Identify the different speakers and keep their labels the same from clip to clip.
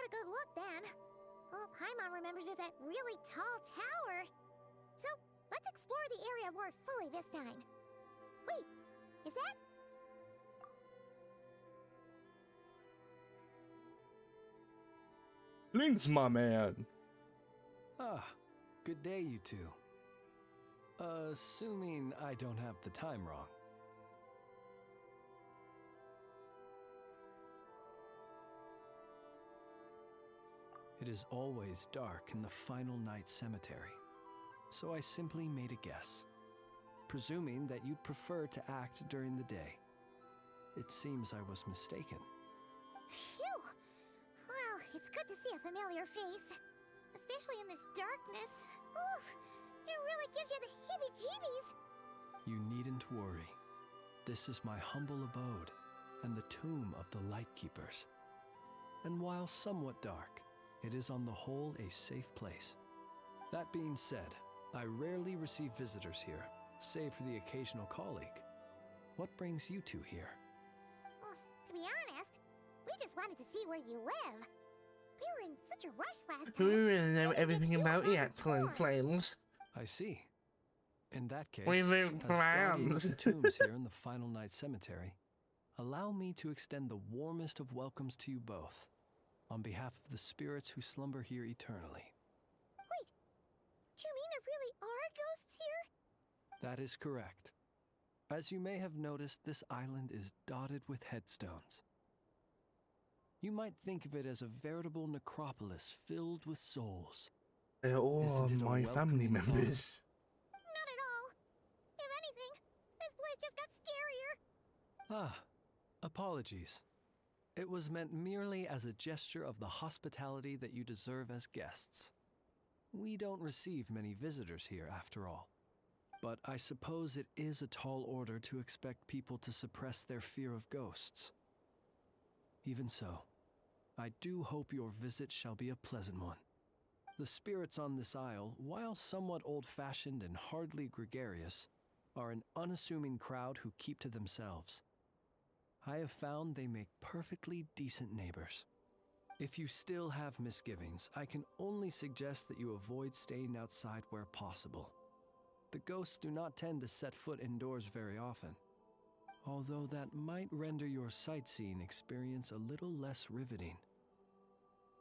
Speaker 1: a good look then. All Paimon remembers is that really tall tower. So, let's explore the area more fully this time. Wait, is that...
Speaker 2: Link's my man.
Speaker 3: Ah, good day, you two. Assuming I don't have the time wrong. It is always dark in the final night cemetery, so I simply made a guess, presuming that you'd prefer to act during the day. It seems I was mistaken.
Speaker 1: Phew! Well, it's good to see a familiar face. Especially in this darkness. Oof! It really gives you the heebie-jeebies!
Speaker 3: You needn't worry. This is my humble abode, and the tomb of the Lightkeepers. And while somewhat dark, it is on the whole a safe place. That being said, I rarely receive visitors here, save for the occasional colleague. What brings you two here?
Speaker 1: Well, to be honest, we just wanted to see where you live. We were in such a rush last
Speaker 2: Do we
Speaker 1: time.
Speaker 2: really know everything about the actual claims?
Speaker 3: I see. In that case,
Speaker 2: We moved
Speaker 3: as guardian of
Speaker 2: plans.
Speaker 3: the tombs here in the Final Night Cemetery, allow me to extend the warmest of welcomes to you both, on behalf of the spirits who slumber here eternally.
Speaker 1: Wait, do you mean there really are ghosts here?
Speaker 3: That is correct. As you may have noticed, this island is dotted with headstones. You might think of it as a veritable necropolis filled with souls.
Speaker 2: They're all
Speaker 3: Isn't it a
Speaker 2: my family
Speaker 3: welcoming thought?
Speaker 2: members.
Speaker 1: Not at all. If anything, this place just got scarier.
Speaker 3: Ah, apologies. It was meant merely as a gesture of the hospitality that you deserve as guests. We don't receive many visitors here, after all. But I suppose it is a tall order to expect people to suppress their fear of ghosts. Even so, I do hope your visit shall be a pleasant one. The spirits on this isle, while somewhat old-fashioned and hardly gregarious, are an unassuming crowd who keep to themselves. I have found they make perfectly decent neighbors. If you still have misgivings, I can only suggest that you avoid staying outside where possible. The ghosts do not tend to set foot indoors very often, although that might render your sightseeing experience a little less riveting.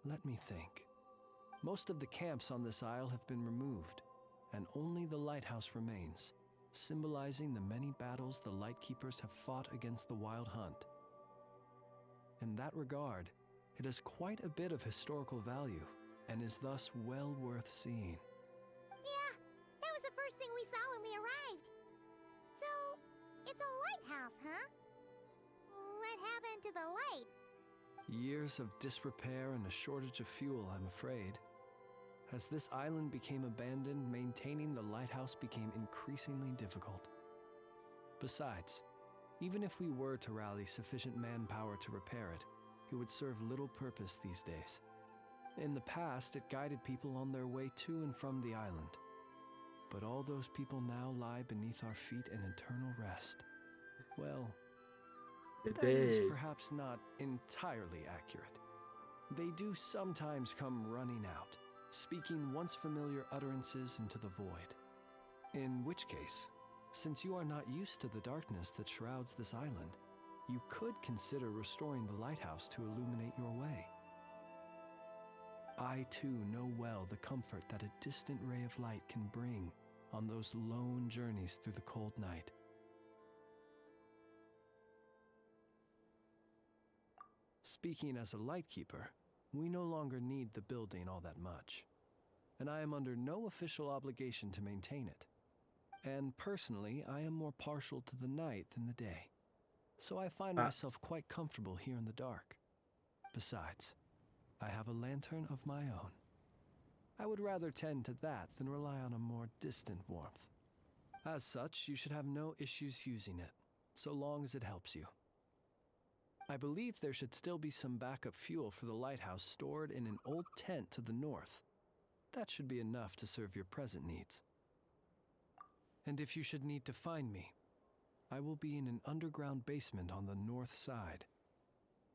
Speaker 3: Let me think. Most of the camps on this isle have been removed, and only the lighthouse remains, symbolizing the many battles the Lightkeepers have fought against the Wild Hunt. In that regard, it has quite a bit of historical value, and is thus well worth seeing.
Speaker 1: Yeah, that was the first thing we saw when we arrived. So, it's a lighthouse, huh? What happened to the light?
Speaker 3: Years of disrepair and a shortage of fuel, I'm afraid. As this island became abandoned, maintaining the lighthouse became increasingly difficult. Besides, even if we were to rally sufficient manpower to repair it, it would serve little purpose these days. In the past, it guided people on their way to and from the island. But all those people now lie beneath our feet in eternal rest. Well, that is perhaps not entirely accurate. They do sometimes come running out, speaking once familiar utterances into the void. In which case, since you are not used to the darkness that shrouds this island, you could consider restoring the lighthouse to illuminate your way. I too know well the comfort that a distant ray of light can bring on those lone journeys through the cold night. Speaking as a lightkeeper, we no longer need the building all that much, and I am under no official obligation to maintain it. And personally, I am more partial to the night than the day, so I find myself quite comfortable here in the dark. Besides, I have a lantern of my own. I would rather tend to that than rely on a more distant warmth. As such, you should have no issues using it, so long as it helps you. I believe there should still be some backup fuel for the lighthouse stored in an old tent to the north. That should be enough to serve your present needs. And if you should need to find me, I will be in an underground basement on the north side.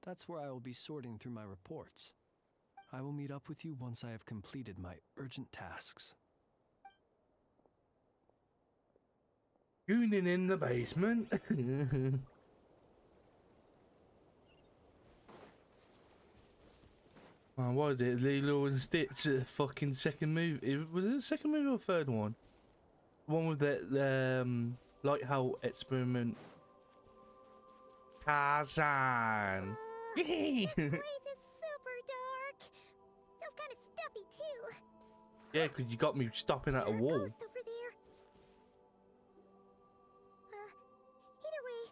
Speaker 3: That's where I will be sorting through my reports. I will meet up with you once I have completed my urgent tasks.
Speaker 2: Gooning in the basement. Oh, what is it? Lilo and Stitch, fucking second movie. Was it the second movie or third one? One with the lighthouse experiment. Kazan.
Speaker 1: This place is super dark. Feels kind of stuffy too.
Speaker 2: Yeah, because you got me stopping at a
Speaker 1: There are
Speaker 2: wall.
Speaker 1: ghosts over there. Either way,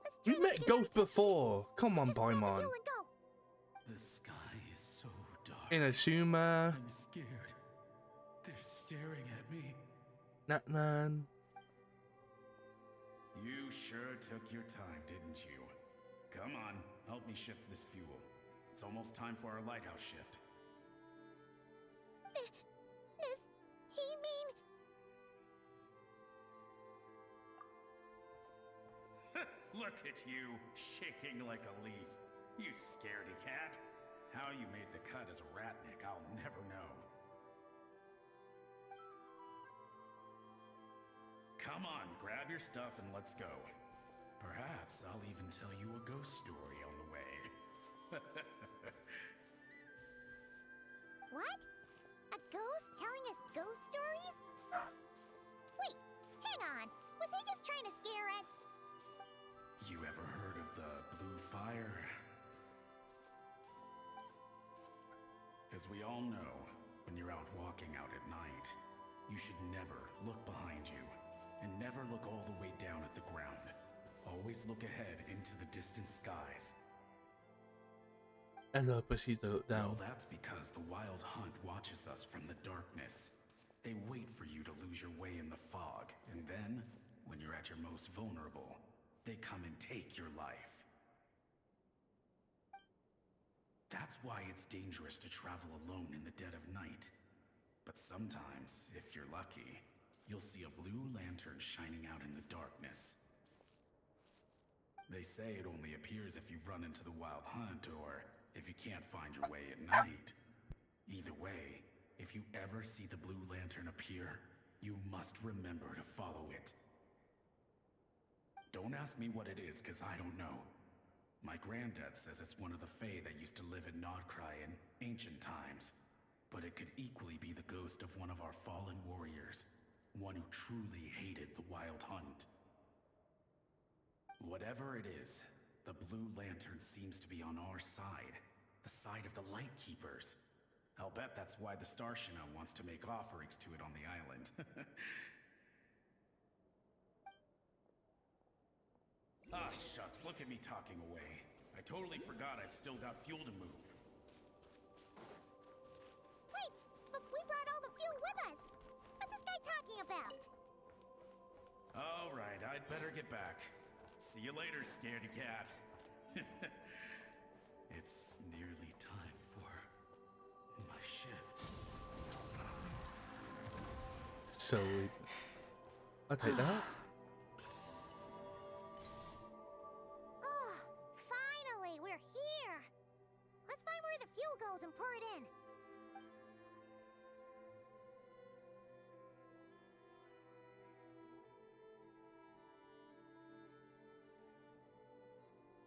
Speaker 1: let's try
Speaker 2: We've
Speaker 1: not to
Speaker 2: met
Speaker 1: get
Speaker 2: ghosts
Speaker 1: out of
Speaker 2: before. Come on,
Speaker 1: Just grab the
Speaker 2: Paimon.
Speaker 1: fuel and go.
Speaker 4: The sky is so dark.
Speaker 2: Inazuma.
Speaker 4: I'm scared. They're staring at me.
Speaker 2: Natnan.
Speaker 4: You sure took your time, didn't you? Come on, help me shift this fuel. It's almost time for our lighthouse shift.
Speaker 1: Does he mean...
Speaker 4: Look at you, shaking like a leaf. You scaredy cat. How you made the cut as a ratnik, I'll never know. Come on, grab your stuff and let's go. Perhaps I'll even tell you a ghost story on the way.
Speaker 1: What? A ghost telling us ghost stories? Wait, hang on. Was he just trying to scare us?
Speaker 4: You ever heard of the blue fire? As we all know, when you're out walking out at night, you should never look behind you, and never look all the way down at the ground. Always look ahead into the distant skies.
Speaker 2: Hello, proceed to look down.
Speaker 4: Well, that's because the Wild Hunt watches us from the darkness. They wait for you to lose your way in the fog, and then, when you're at your most vulnerable, they come and take your life. That's why it's dangerous to travel alone in the dead of night. But sometimes, if you're lucky, you'll see a blue lantern shining out in the darkness. They say it only appears if you've run into the Wild Hunt or if you can't find your way at night. Either way, if you ever see the blue lantern appear, you must remember to follow it. Don't ask me what it is, because I don't know. My granddad says it's one of the Fae that used to live in Nodkrai in ancient times. But it could equally be the ghost of one of our fallen warriors. One who truly hated the Wild Hunt. Whatever it is, the blue lantern seems to be on our side. The side of the Light Keepers. I'll bet that's why the Starshina wants to make offerings to it on the island. Ah, shucks, look at me talking away. I totally forgot I've still got fuel to move.
Speaker 1: Wait, but we brought all the fuel with us. What's this guy talking about?
Speaker 4: All right, I'd better get back. See you later, scaredy cat. It's nearly time for my shift.
Speaker 2: So, I'll take that.
Speaker 1: Oh, finally, we're here. Let's find where the fuel goes and pour it in.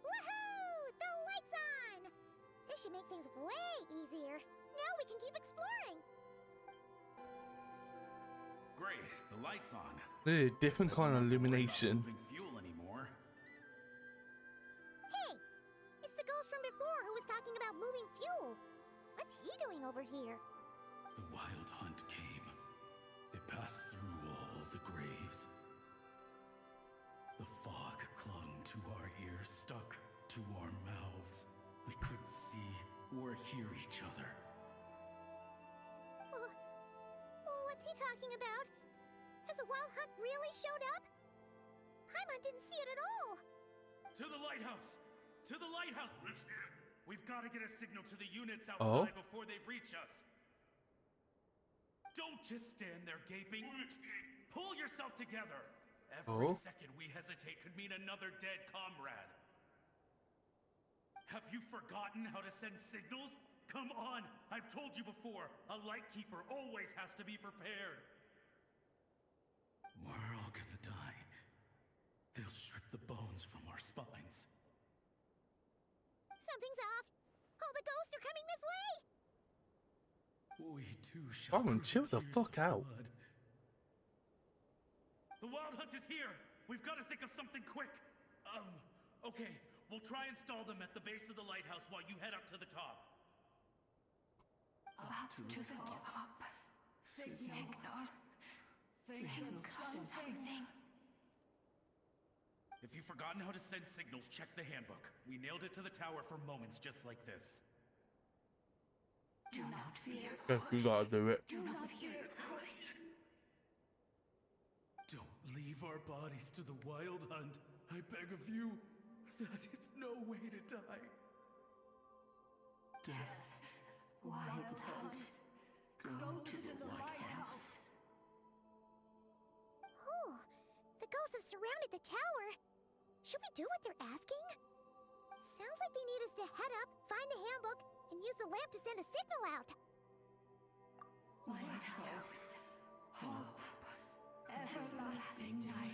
Speaker 1: Woohoo! The light's on! This should make things way easier. Now we can keep exploring.
Speaker 4: Great, the light's on.
Speaker 2: Different
Speaker 4: Guess I
Speaker 2: kind of
Speaker 4: don't have to worry about
Speaker 2: illumination.
Speaker 4: moving fuel anymore.
Speaker 1: Hey, it's the ghost from before who was talking about moving fuel. What's he doing over here?
Speaker 4: The Wild Hunt came. It passed through all the graves. The fog clung to our ears, stuck to our mouths. We couldn't see or hear each other.
Speaker 1: What's he talking about? Has the Wild Hunt really showed up? Paimon didn't see it at all.
Speaker 4: To the lighthouse! To the lighthouse! We've got to get a signal to the units outside before they reach us. Don't just stand there gaping. Pull yourself together. Every second we hesitate could mean another dead comrade. Have you forgotten how to send signals? Come on! I've told you before, a lightkeeper always has to be prepared! We're all gonna die. They'll strip the bones from our spines.
Speaker 1: Something's off. All the ghosts are coming this way.
Speaker 4: We too shall
Speaker 2: Roman,
Speaker 4: cry
Speaker 2: chill the
Speaker 4: tears
Speaker 2: fuck
Speaker 4: of
Speaker 2: out.
Speaker 4: blood. The Wild Hunt is here! We've got to think of something quick! Okay. We'll try and stall them at the base of the lighthouse while you head up to the top.
Speaker 5: Up to the top. Signal. Think of something.
Speaker 4: If you've forgotten how to send signals, check the handbook. We nailed it to the tower for moments just like this.
Speaker 5: Do not fear.
Speaker 2: Yes, we gotta do it.
Speaker 5: Do not fear.
Speaker 4: Don't leave our bodies to the Wild Hunt. I beg of you. That is no way to die.
Speaker 5: Death. Wild Hunt. Go to the lighthouse.
Speaker 1: Oh, the ghosts have surrounded the tower. Should we do what they're asking? Sounds like they need us to head up, find the handbook, and use the lamp to send a signal out.
Speaker 5: Lighthouse. Hope. Everlasting night.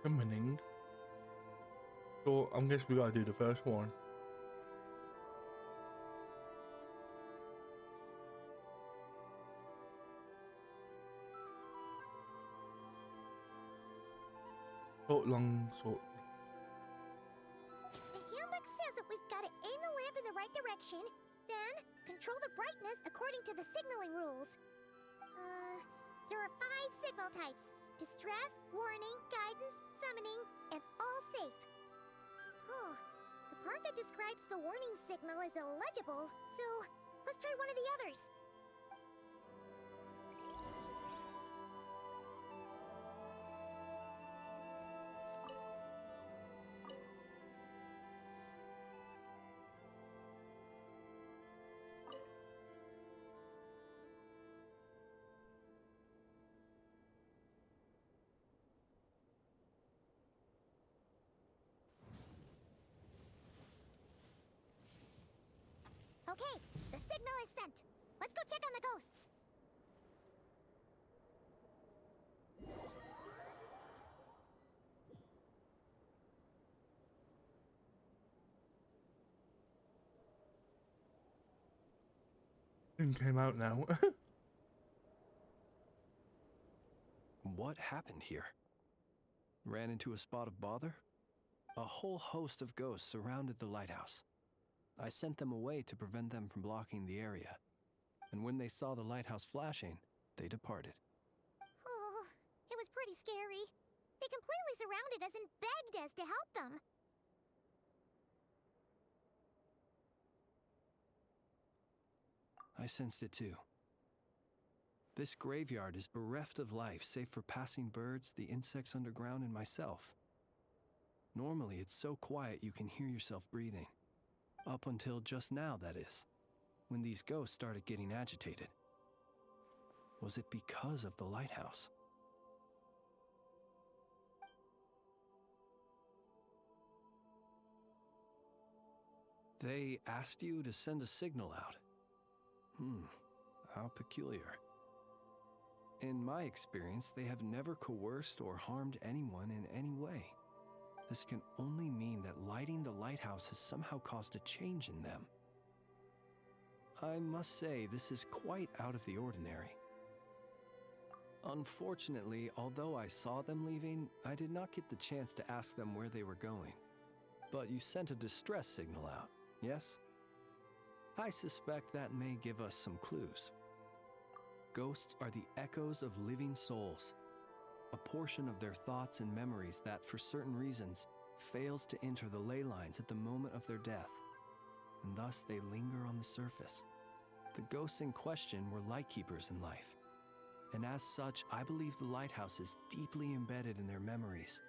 Speaker 2: Summoning. So I guess we gotta do the first one. Short, long, short.
Speaker 1: The handbook says that we've got to aim the lamp in the right direction, then control the brightness according to the signaling rules. There are 5 signal types: distress, warning, guidance, summoning, and all safe. Oh, the part that describes the warning signal is illegible, so let's try one of the others. Okay, the signal is sent. Let's go check on the ghosts.
Speaker 2: It came out now.
Speaker 3: What happened here? Ran into a spot of bother? A whole host of ghosts surrounded the lighthouse. I sent them away to prevent them from blocking the area. And when they saw the lighthouse flashing, they departed.
Speaker 1: Oh, it was pretty scary. They completely surrounded us and begged us to help them.
Speaker 3: I sensed it too. This graveyard is bereft of life save for passing birds, the insects underground, and myself. Normally, it's so quiet you can hear yourself breathing. Up until just now, that is, when these ghosts started getting agitated. Was it because of the lighthouse? They asked you to send a signal out. How peculiar. In my experience, they have never coerced or harmed anyone in any way. This can only mean that lighting the lighthouse has somehow caused a change in them. I must say, this is quite out of the ordinary. Unfortunately, although I saw them leaving, I did not get the chance to ask them where they were going. But you sent a distress signal out, yes? I suspect that may give us some clues. Ghosts are the echoes of living souls, a portion of their thoughts and memories that, for certain reasons, fails to enter the ley lines at the moment of their death, and thus they linger on the surface. The ghosts in question were lightkeepers in life, and as such, I believe the lighthouse is deeply embedded in their memories,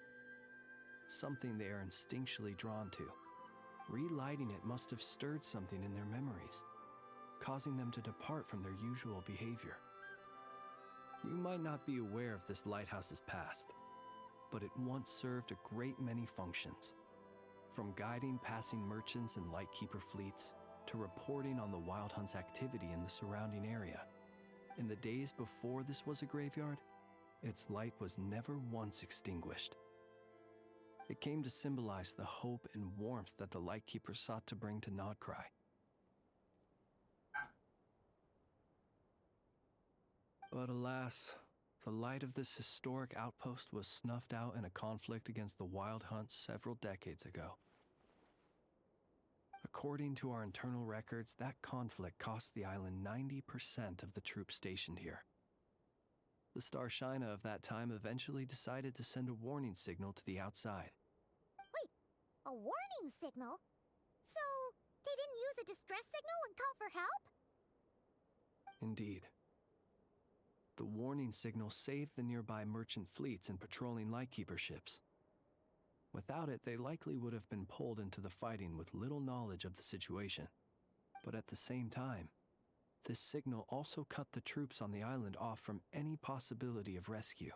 Speaker 3: something they are instinctually drawn to. Relighting it must have stirred something in their memories, causing them to depart from their usual behavior. You might not be aware of this lighthouse's past, but it once served a great many functions. From guiding passing merchants and lightkeeper fleets, to reporting on the Wild Hunt's activity in the surrounding area. In the days before this was a graveyard, its light was never once extinguished. It came to symbolize the hope and warmth that the lightkeeper sought to bring to Nodkrai. But alas, the light of this historic outpost was snuffed out in a conflict against the Wild Hunt several decades ago. According to our internal records, that conflict cost the island 90% of the troops stationed here. The Starshina of that time eventually decided to send a warning signal to the outside.
Speaker 1: Wait, a warning signal? So, they didn't use a distress signal and call for help?
Speaker 3: Indeed. The warning signal saved the nearby merchant fleets and patrolling lightkeeper ships. Without it, they likely would have been pulled into the fighting with little knowledge of the situation. But at the same time, this signal also cut the troops on the island off from any possibility of rescue.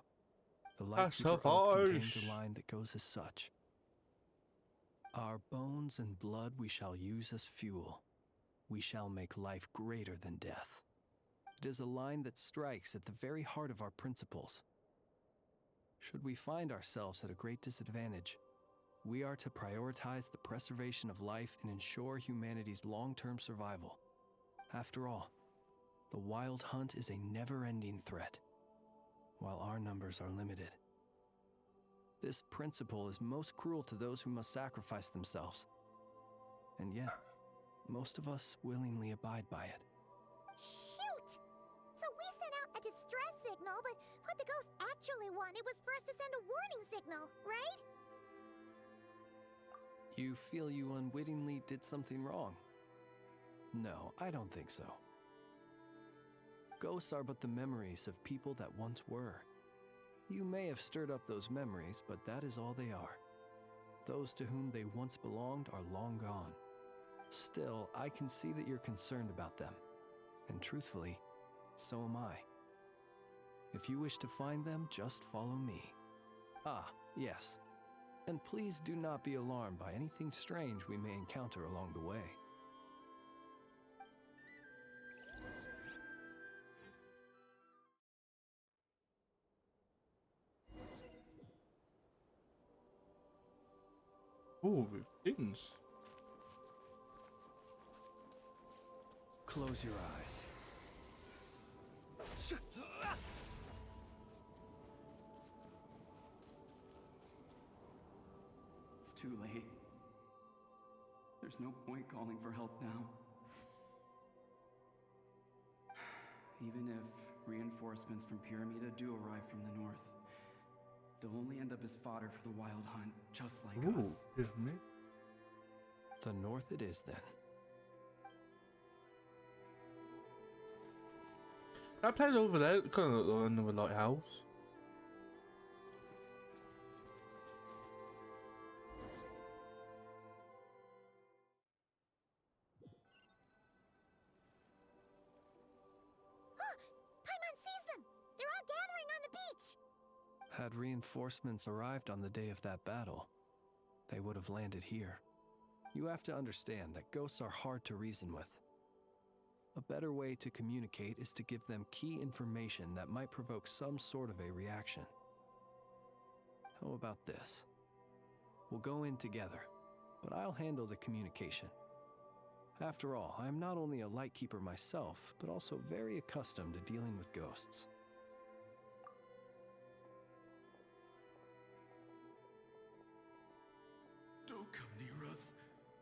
Speaker 3: The lightkeeper oath contains a line that goes as such. Our bones and blood we shall use as fuel. We shall make life greater than death. It is a line that strikes at the very heart of our principles. Should we find ourselves at a great disadvantage, we are to prioritize the preservation of life and ensure humanity's long-term survival. After all, the Wild Hunt is a never-ending threat, while our numbers are limited. This principle is most cruel to those who must sacrifice themselves. And yet, most of us willingly abide by it.
Speaker 1: Shoot! So we sent out a distress signal, but what the ghost actually wanted was for us to send a warning signal, right?
Speaker 3: You feel you unwittingly did something wrong? No, I don't think so. Ghosts are but the memories of people that once were. You may have stirred up those memories, but that is all they are. Those to whom they once belonged are long gone. Still, I can see that you're concerned about them. And truthfully, so am I. If you wish to find them, just follow me. Ah, yes. And please do not be alarmed by anything strange we may encounter along the way.
Speaker 2: Ooh, with things.
Speaker 3: Close your eyes.
Speaker 6: It's too late. There's no point calling for help now. Even if reinforcements from Pyramida do arrive from the north, they'll only end up as fodder for the Wild Hunt, just like
Speaker 2: Ooh,
Speaker 6: us.
Speaker 2: isn't it?
Speaker 3: The north it is, then.
Speaker 2: That place over there kind of looked like another lighthouse.
Speaker 1: Paimon sees them! They're all gathering on the beach!
Speaker 3: Had reinforcements arrived on the day of that battle, they would have landed here. You have to understand that ghosts are hard to reason with. A better way to communicate is to give them key information that might provoke some sort of a reaction. How about this? We'll go in together, but I'll handle the communication. After all, I am not only a lightkeeper myself, but also very accustomed to dealing with ghosts.
Speaker 4: Don't come near us.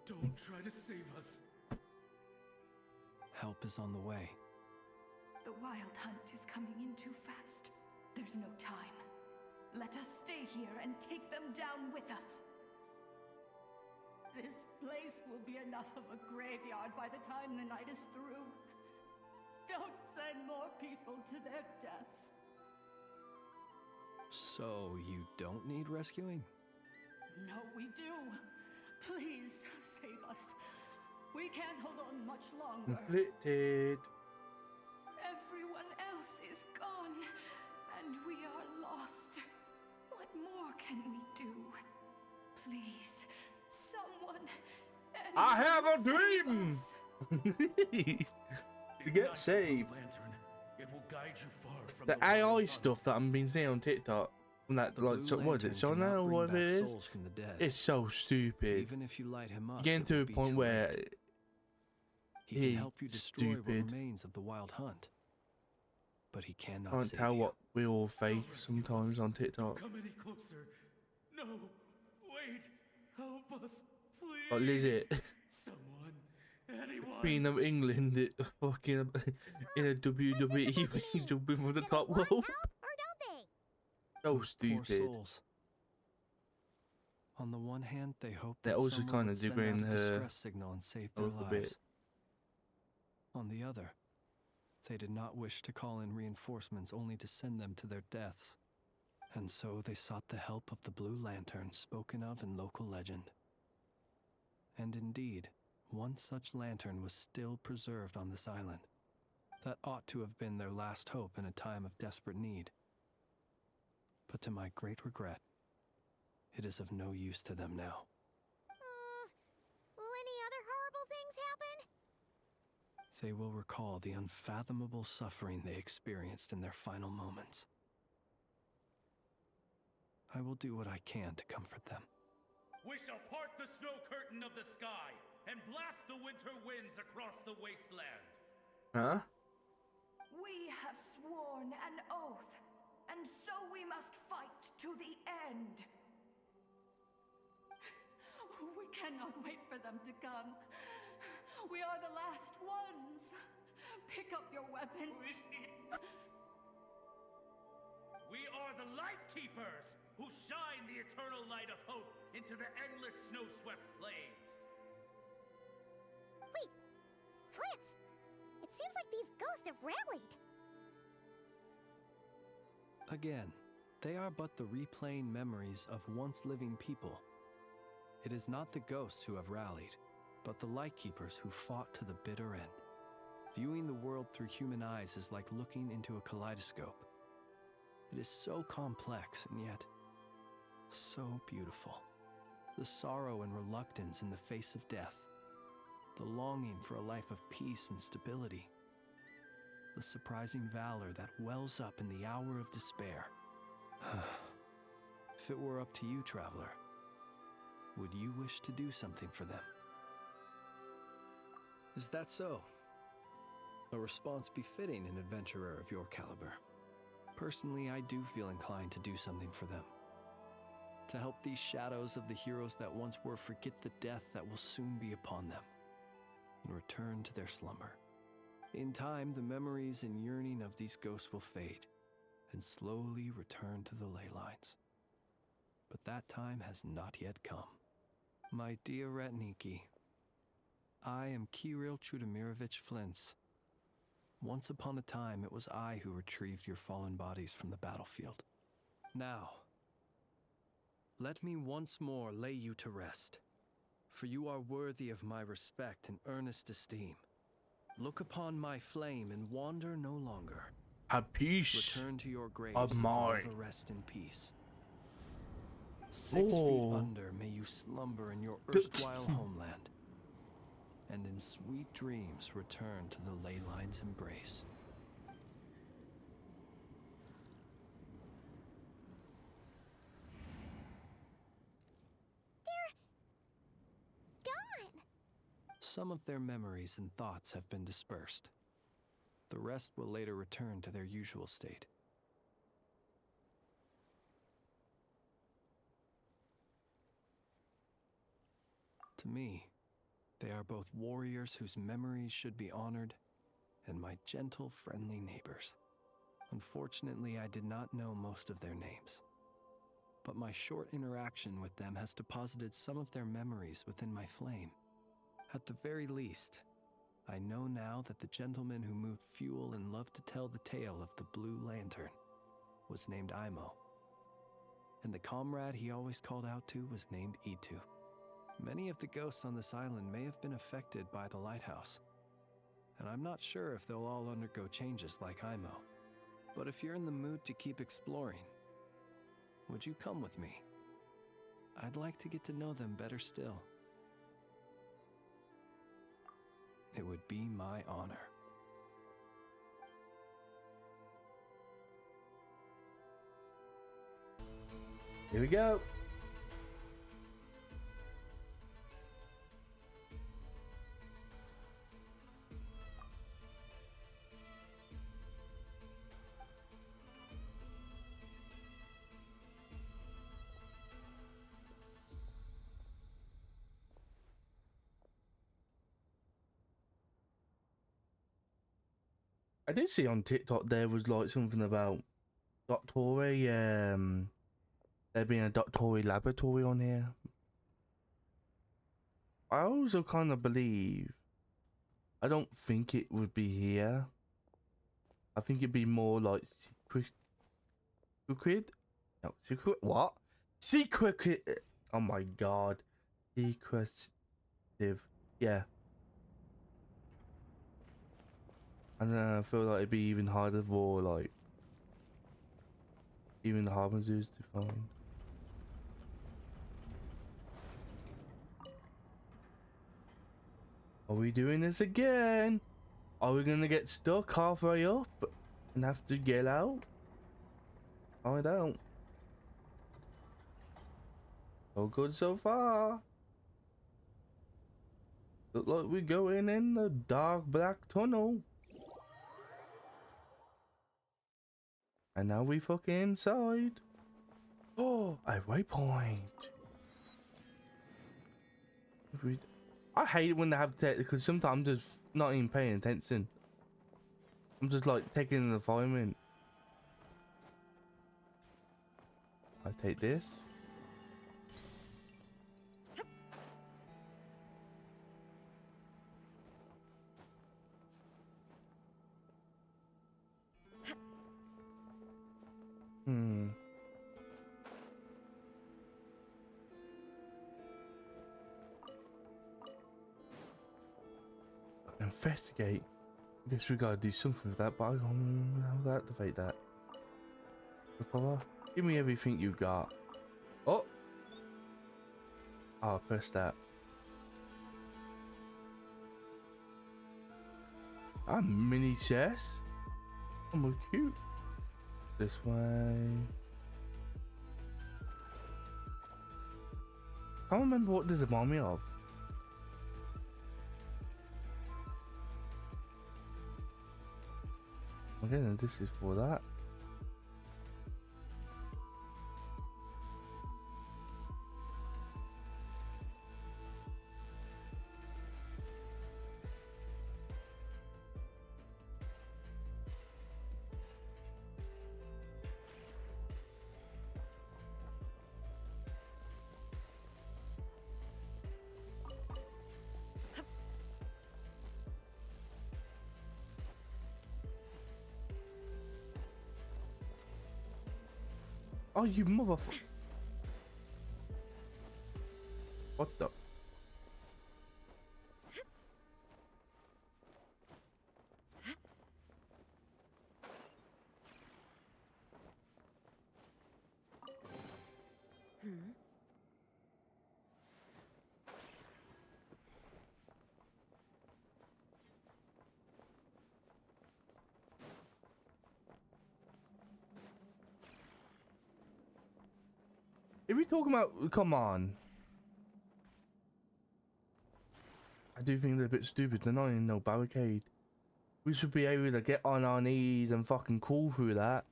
Speaker 4: Don't try to save us.
Speaker 3: Help is on the way.
Speaker 5: The Wild Hunt is coming in too fast. There's no time. Let us stay here and take them down with us. This place will be enough of a graveyard by the time the night is through. Don't send more people to their deaths.
Speaker 3: So you don't need rescuing?
Speaker 5: No, we do. Please save us. We can't hold on much longer.
Speaker 2: Conflicted.
Speaker 5: Everyone else is gone, and we are lost. What more can we do? Please, someone.
Speaker 2: I have a
Speaker 5: anyone
Speaker 2: dream!
Speaker 5: save us.
Speaker 2: To get saved.
Speaker 4: Lantern. It will guide you far from
Speaker 2: The
Speaker 4: wild
Speaker 2: AI
Speaker 4: hunt.
Speaker 2: stuff that I've been seeing on TikTok, from that,
Speaker 3: The
Speaker 2: like,
Speaker 3: Blue
Speaker 2: what is it,
Speaker 3: Lantern
Speaker 2: Shona
Speaker 3: cannot
Speaker 2: or
Speaker 3: bring
Speaker 2: whatever
Speaker 3: back
Speaker 2: it is?
Speaker 3: souls from the dead.
Speaker 2: It's so stupid.
Speaker 3: Even if you light him up,
Speaker 2: Getting
Speaker 3: it
Speaker 2: to
Speaker 3: will
Speaker 2: a
Speaker 3: be
Speaker 2: point
Speaker 3: too
Speaker 2: where
Speaker 3: late. He
Speaker 2: he's
Speaker 3: can help you destroy what
Speaker 2: stupid.
Speaker 3: remains of the Wild Hunt, but he
Speaker 2: I
Speaker 3: cannot
Speaker 2: can't
Speaker 3: save
Speaker 2: tell
Speaker 3: you.
Speaker 2: what we all
Speaker 4: Don't
Speaker 2: face
Speaker 4: rescue
Speaker 2: sometimes
Speaker 4: us.
Speaker 2: on
Speaker 4: Don't
Speaker 2: TikTok.
Speaker 4: come any closer. No, wait. Help us, please.
Speaker 2: Like Lizzie,
Speaker 4: Someone, anyone.
Speaker 2: Queen of England, fucking in a WWE jumping from the
Speaker 1: Do they
Speaker 2: top
Speaker 1: want
Speaker 2: rope.
Speaker 1: help or don't they?
Speaker 2: So
Speaker 3: Those poor
Speaker 2: stupid.
Speaker 3: souls. On the one hand, they hope
Speaker 2: They're
Speaker 3: that
Speaker 2: also
Speaker 3: someone
Speaker 2: kinda
Speaker 3: would send
Speaker 2: degrading
Speaker 3: out a
Speaker 2: her
Speaker 3: distress signal and save
Speaker 2: a
Speaker 3: their
Speaker 2: little
Speaker 3: lives.
Speaker 2: bit.
Speaker 3: On the other, they did not wish to call in reinforcements only to send them to their deaths. And so they sought the help of the Blue Lantern spoken of in local legend. And indeed, one such lantern was still preserved on this island. That ought to have been their last hope in a time of desperate need. But to my great regret, it is of no use to them now.
Speaker 1: Will any other horrible things happen?
Speaker 3: They will recall the unfathomable suffering they experienced in their final moments. I will do what I can to comfort them.
Speaker 4: We shall part the snow curtain of the sky and blast the winter winds across the wasteland.
Speaker 2: Huh?
Speaker 5: We have sworn an oath, and so we must fight to the end. We cannot wait for them to come. We are the last ones. Pick up your weapons.
Speaker 4: We are the Light Keepers, who shine the eternal light of hope into the endless snow-swept plains.
Speaker 1: Wait, Flance! It seems like these ghosts have rallied.
Speaker 3: Again, they are but the replaying memories of once living people. It is not the ghosts who have rallied, but the Lightkeepers who fought to the bitter end. Viewing the world through human eyes is like looking into a kaleidoscope. It is so complex and yet so beautiful. The sorrow and reluctance in the face of death. The longing for a life of peace and stability. The surprising valor that wells up in the hour of despair. If it were up to you, traveler, would you wish to do something for them? Is that so? A response befitting an adventurer of your caliber. Personally, I do feel inclined to do something for them. To help these shadows of the heroes that once were forget the death that will soon be upon them, and return to their slumber. In time, the memories and yearning of these ghosts will fade, and slowly return to the ley lines. But that time has not yet come. My dear Retniki, I am Kirill Chudamirovich Flintz. Once upon a time, it was I who retrieved your fallen bodies from the battlefield. Now, let me once more lay you to rest, for you are worthy of my respect and earnest esteem. Look upon my flame and wander no longer.
Speaker 2: A piece
Speaker 3: Return to your graves
Speaker 2: of
Speaker 3: and
Speaker 2: mine.
Speaker 3: forever rest in peace. 6
Speaker 2: Oh.
Speaker 3: feet under may you slumber in your erstwhile homeland, and in sweet dreams return to the ley line's embrace.
Speaker 1: Gone!
Speaker 3: Some of their memories and thoughts have been dispersed. The rest will later return to their usual state. To me, they are both warriors whose memories should be honored, and my gentle, friendly neighbors. Unfortunately, I did not know most of their names, but my short interaction with them has deposited some of their memories within my flame. At the very least, I know now that the gentleman who moved fuel and loved to tell the tale of the Blue Lantern was named Imo, and the comrade he always called out to was named Itu. Many of the ghosts on this island may have been affected by the lighthouse, and I'm not sure if they'll all undergo changes like Imo. But if you're in the mood to keep exploring, would you come with me? I'd like to get to know them better still. It would be my honor.
Speaker 2: Here we go. I did see on TikTok there was like something about Doctori, there being a Doctori laboratory on here. I also kind of believe, I don't think it would be here. I think it'd be more like secret, no, secret, what? Secret, oh my god. Secretive, yeah. And then I feel like it'd be even harder for like even the harbingers to find. Are we doing this again? Are we gonna get stuck halfway up and have to get out? I don't. So good so far. Look like we're going in the dark black tunnel. And now we fucking inside. Oh, a waypoint. I hate it when they have because sometimes I'm just not even paying attention. I'm just like taking an environment. I take this. Investigate. I guess we gotta do something with that, but I don't know how to activate that. Give me everything you got. Oh! Oh, press that. Ah, mini chess. Oh, more cute. This way. I don't remember what this remind me of. Okay, then this is for that. Oh, you motherfucker. What the? If we talking about, come on. I do think they're a bit stupid. They're not in no barricade. We should be able to get on our knees and fucking crawl through that.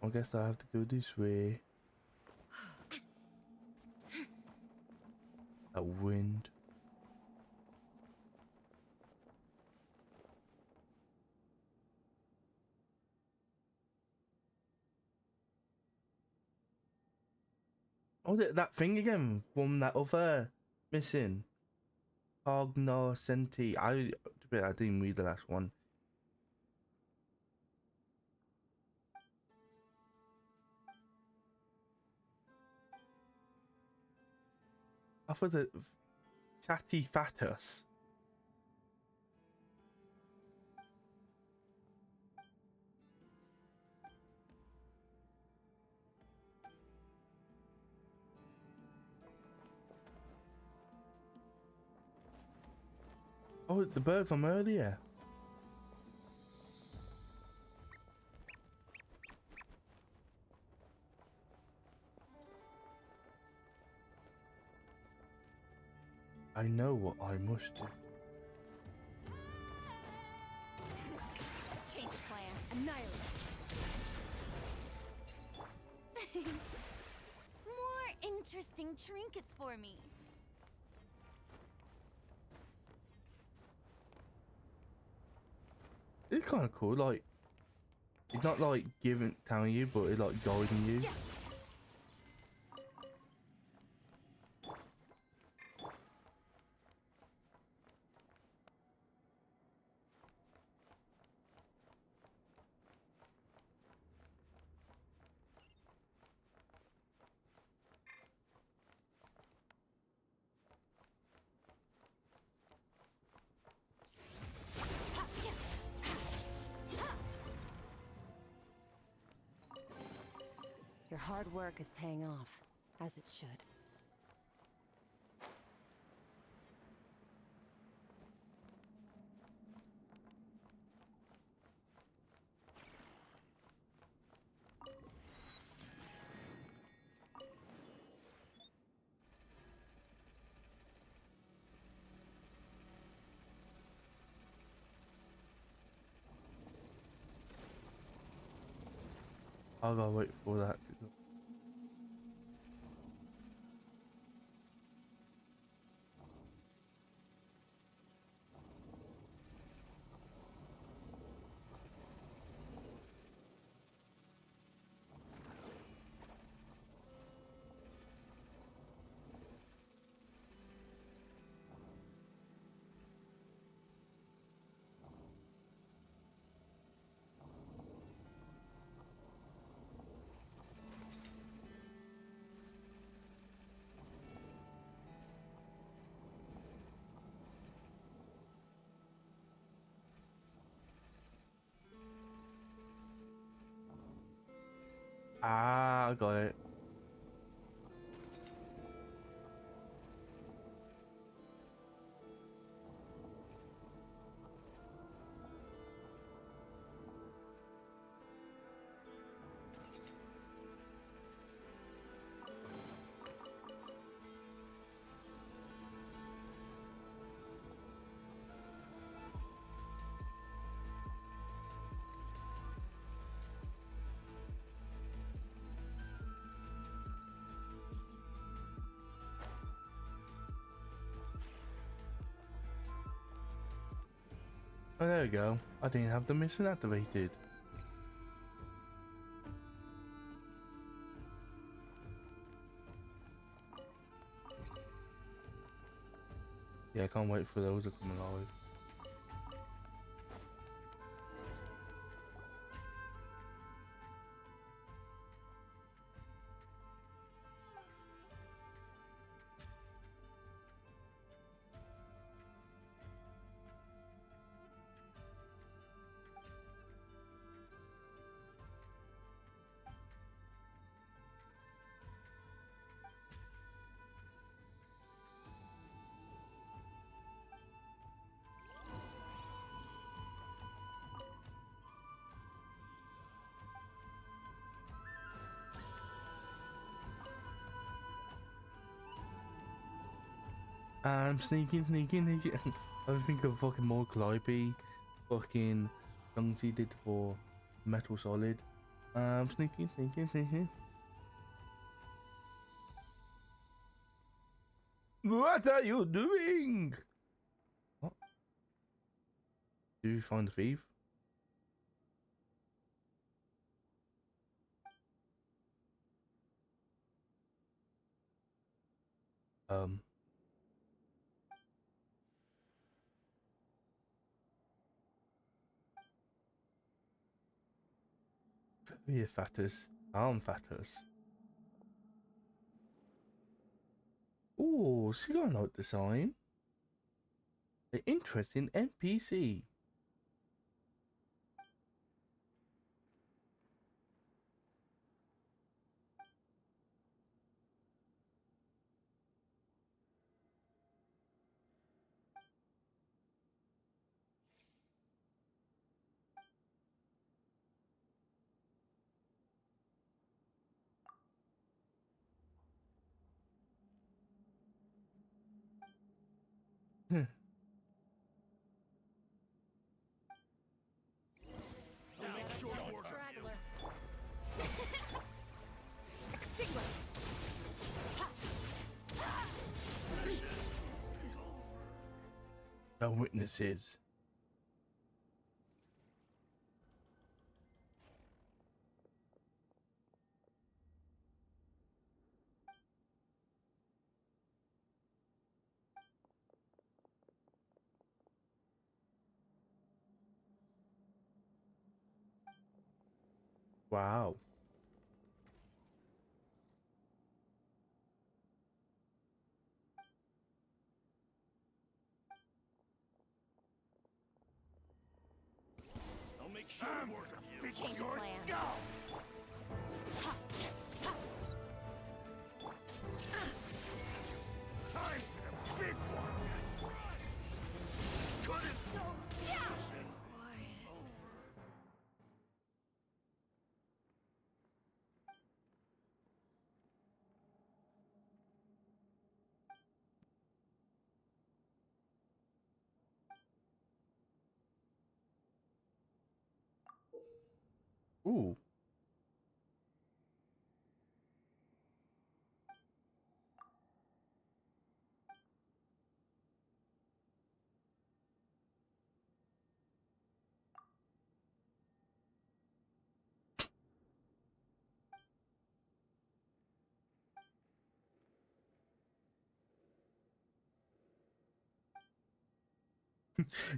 Speaker 2: I guess I have to go this way. That wind. Oh, that thing again from that other missing. Cognoscenti. I didn't read the last one. I thought that Satisfatus. Oh, the bird from earlier. I know what I must do.
Speaker 1: Change of plan. Annihilate. More interesting trinkets for me.
Speaker 2: It's kind of cool. Like, it's not like telling you, but it's like guiding you.
Speaker 7: Your hard work is paying off, as it should.
Speaker 2: I gotta wait for that to go. Ah, I got it. Oh, there we go. I didn't have the mission activated. Yeah, I can't wait for those to come alive. I'm sneaking. I think of fucking more Calliope, fucking Youngsy did for Metal Solid. Sneaking. What are you doing? What? Did you find the thief? Very fatters. Arm fatters. Oh, cigar note design. An interesting NPC. No witnesses. Wow.
Speaker 8: I'll make short work of you.
Speaker 1: Change of plan.
Speaker 8: Time for the big one. Cut it.
Speaker 2: Ooh.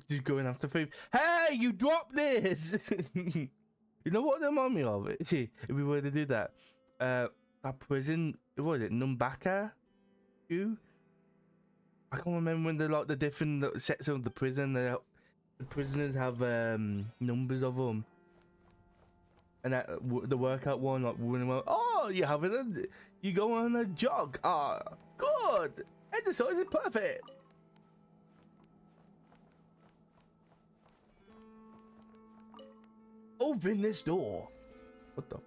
Speaker 2: Just going after food. Hey, you dropped this! You know what they remind me of? See, if we were to do that, that prison, what was it, Numbaka? You? I can't remember when they're like the different sets of the prison. The prisoners have numbers of them, and that, the workout one, like when oh, you go on a jog. Ah, good. Exercise is perfect. Open this door. What the?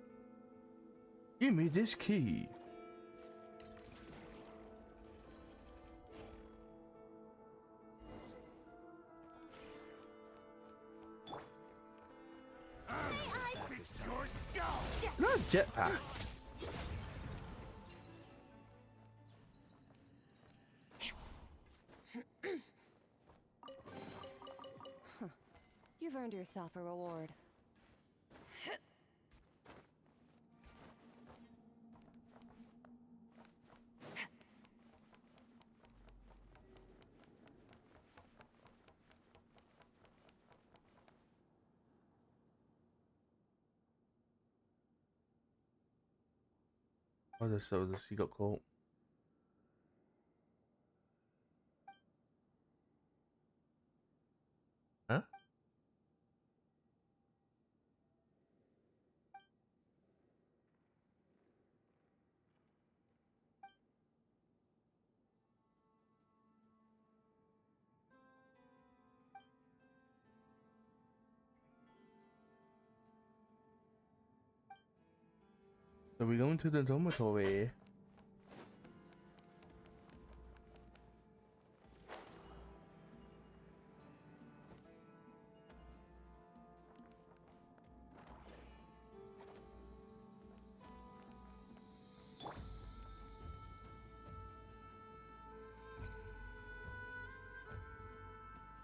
Speaker 2: Give me this key. Not jetpack.
Speaker 7: You've earned yourself a reward.
Speaker 2: Oh, so he got caught. Huh? So we go into the dormitory.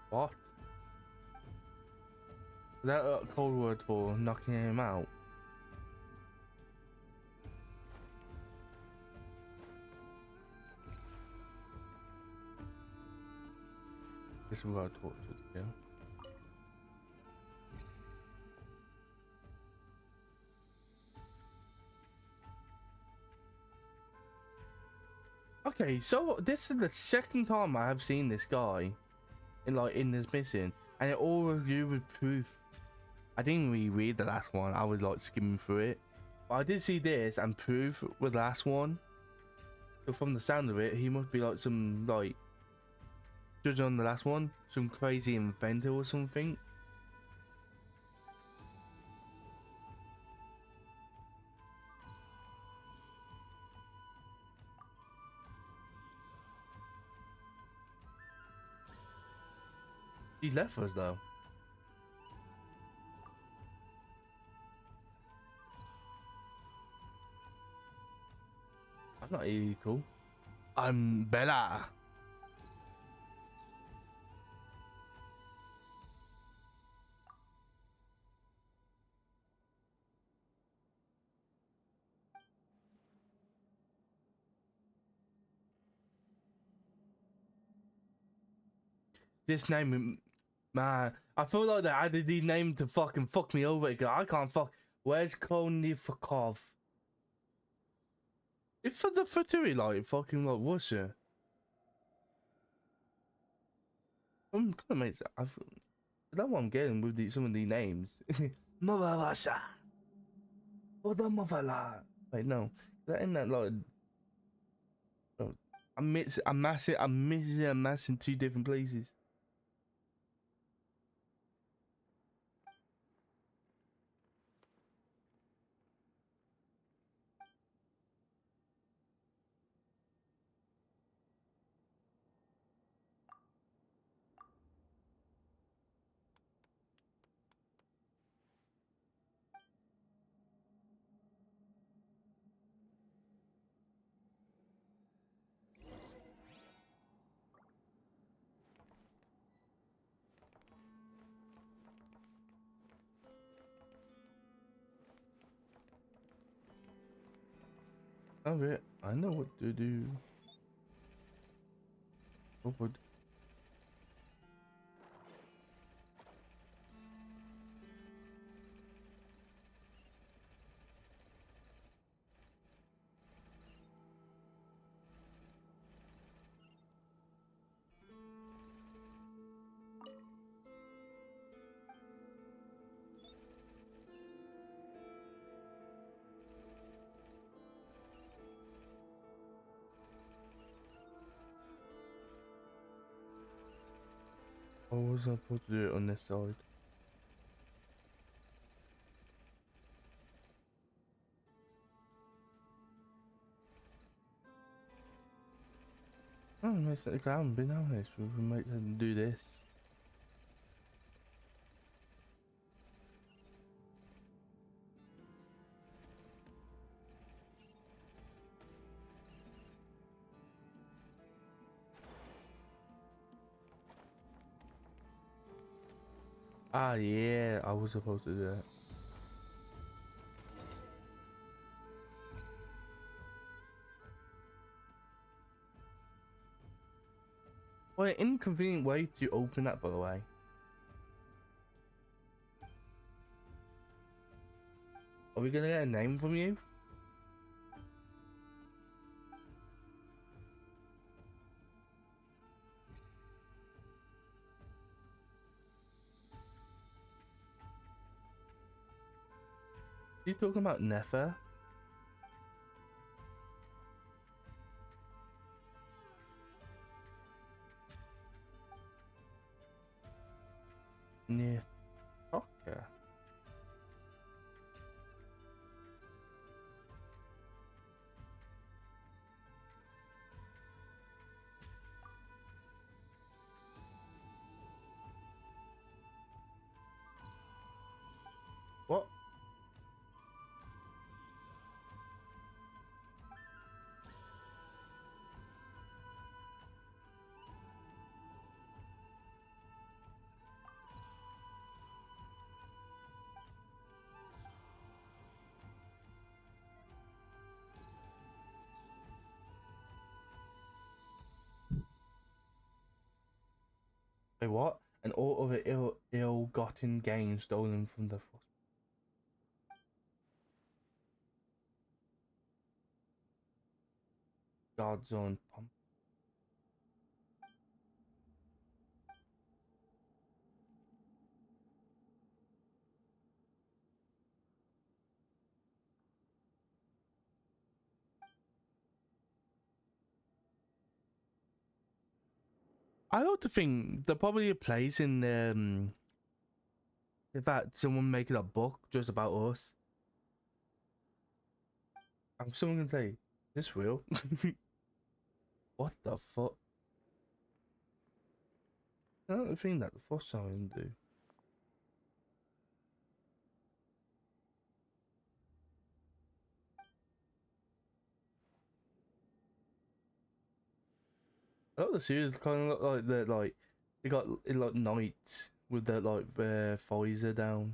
Speaker 2: What? Is that a code word for knocking him out? This is what I talked to the girl. Okay, so this is the second time I have seen this guy in this mission, and it all was you with proof. I didn't really read the last one. I was like skimming through it, but I did see this and proof with the last one. So from the sound of it, he must be like some like judging on the last one, some crazy inventor or something. He left us though. I'm not really cool. I'm Bella. This name, man, I feel like they added the name to fucking fuck me over because I can't fuck. Where's Konifakov? If for the Fatui like fucking like Russia. I'm kind of mates. That's what I'm getting with some of the names. Mother Russia. What the mother? Wait, no, that ain't that like. Oh, I'm missing two different places. Of it, I know what to do. What would? How was I supposed to do it on this side? Oh, makes it, I haven't been on this. We can make them do this. Ah, yeah, I was supposed to do that. What an inconvenient way to open that, by the way. Are we gonna get a name from you? You talking about Nefer? Yeah. Okay. What? Wait, what? And all of the ill-gotten gains stolen from the... God's own pump. I like to think there probably a place in fact someone making a book just about us. I'm someone can say, this real? What the fuck? I don't think that the first time do. I thought the series kind of look like the they got it like night with the like visor down.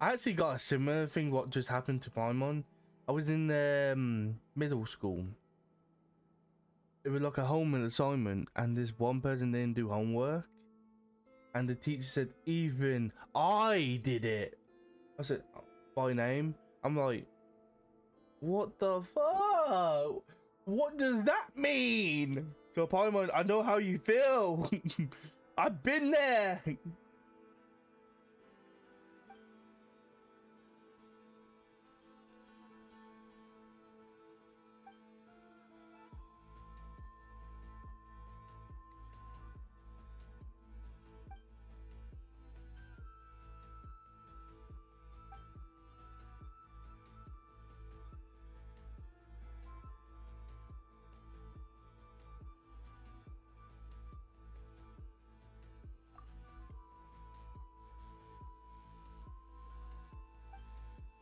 Speaker 2: I actually got a similar thing what just happened to Paimon. I was in middle school. It was like a homework assignment and this one person didn't do homework. And the teacher said, even I did it. I said, by name? I'm like, what the fuck? What does that mean? So Paimon, I know how you feel. I've been there.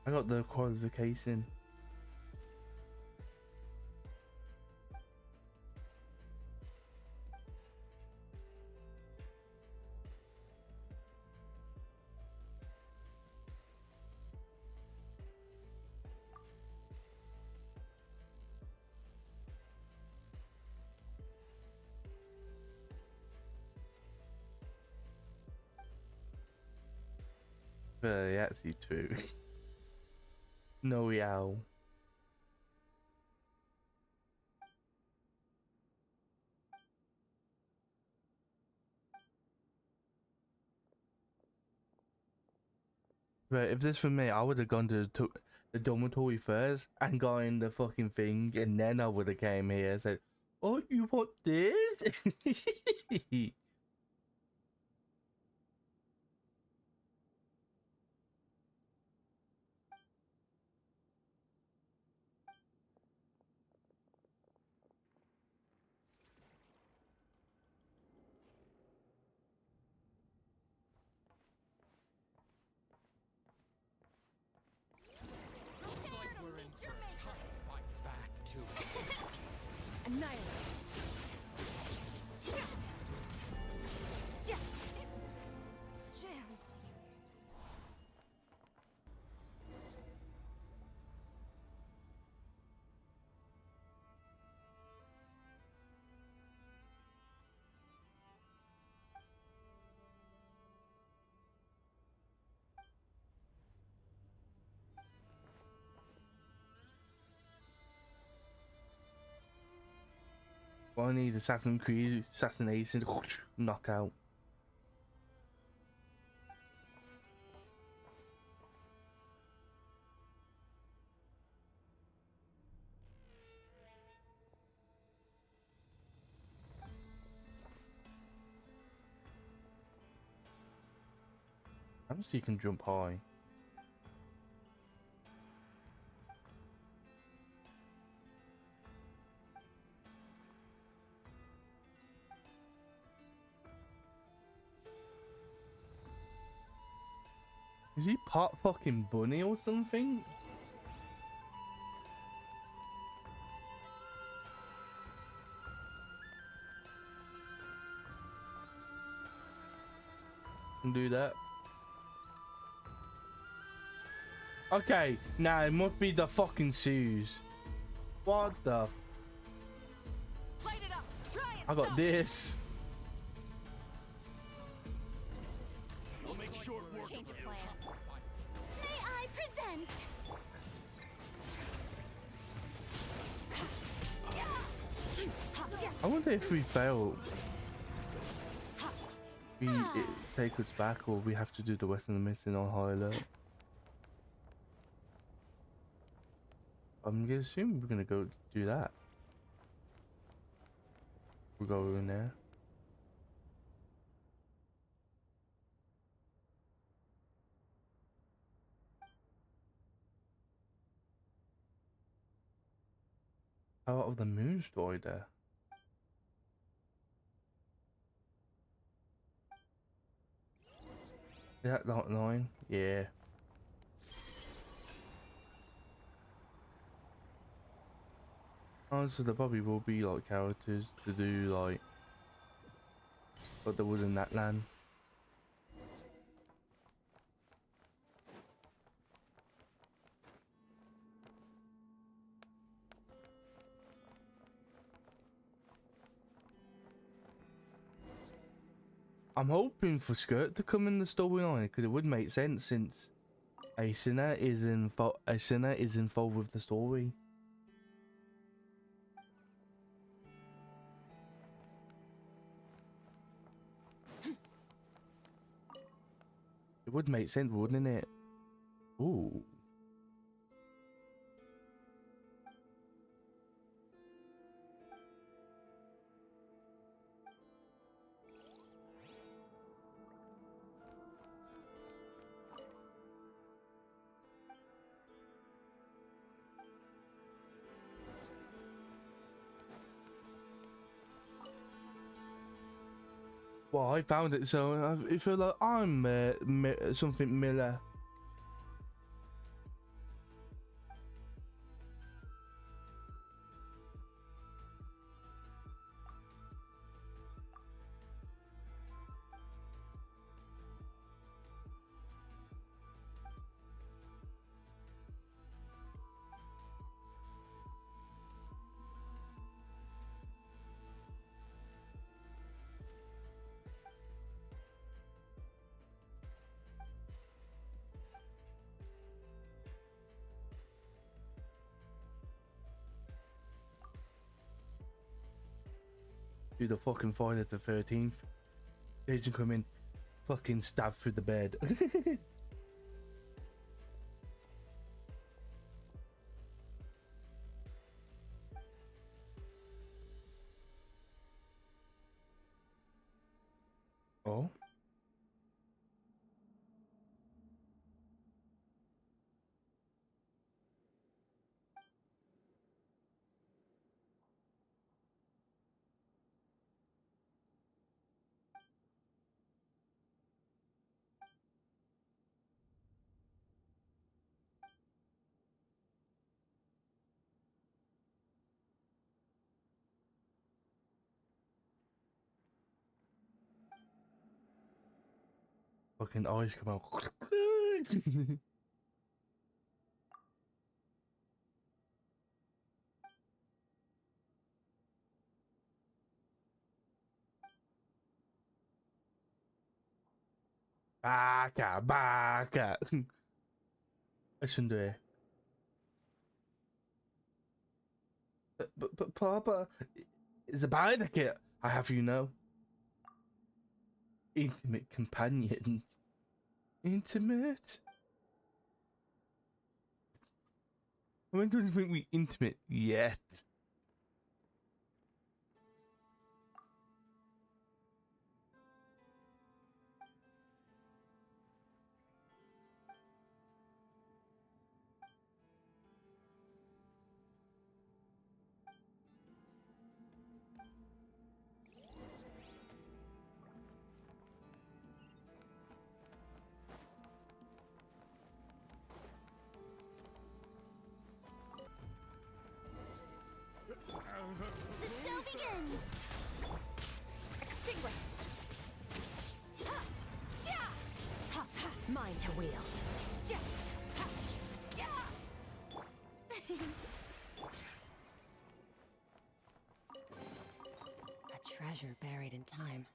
Speaker 2: I got the qualification. Actually true. No yow. But if this was me, I would have gone to the dormitory first and got in the fucking thing, and then I would have came here and said, "Oh, you want this?"
Speaker 7: Annihilate.
Speaker 5: Jammed.
Speaker 2: Well, I need Assassin's Creed, assassination, knockout. I'm so you can jump high. Is he part fucking bunny or something? and do that. Okay, now it must be the fucking shoes. What the?
Speaker 5: Light it up. Try it.
Speaker 2: I got this.
Speaker 8: I'll make short work
Speaker 1: Change
Speaker 8: of
Speaker 1: of
Speaker 8: you.
Speaker 1: plan. May I present?
Speaker 2: I wonder if we fail, we it take us back, or we have to do the Western and the Missing on high alert. I'm gonna assume we're gonna go do that. We'll go in there. Out of the moon story there. Is that not 9? Yeah. Oh, so there probably will be like characters to do like what there was in that land. I'm hoping for Skirt to come in the storyline because it would make sense since Asuna is involved with the story. It would make sense, wouldn't it? Ooh. Well, I found it, so I feel like I'm something Miller. Do the fucking Friday the 13th. Agent come in, fucking stab through the bed. Oh. Fucking eyes come out. Baka, baka. I shouldn't do it. But Papa, it's a bad kid. I have you know. Intimate companions. Intimate? I don't think we intimate yet.
Speaker 1: The show begins! Extinguished! Ha! Yeah!
Speaker 7: treasure buried in time.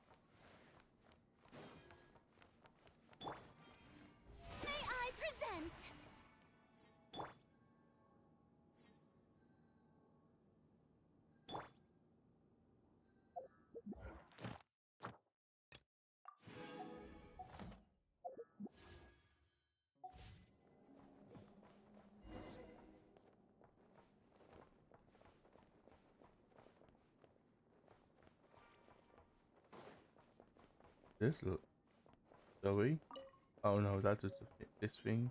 Speaker 1: May I present?
Speaker 2: This look. Zoe? Oh no, that's just this thing.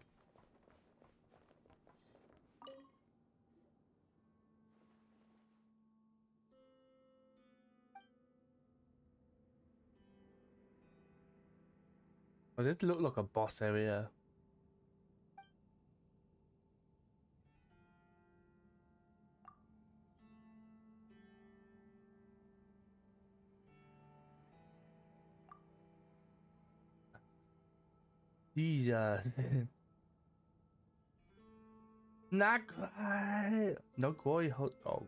Speaker 2: Does it look like a boss area? Jesus. Nodkrai. Nodkrai hot dogs.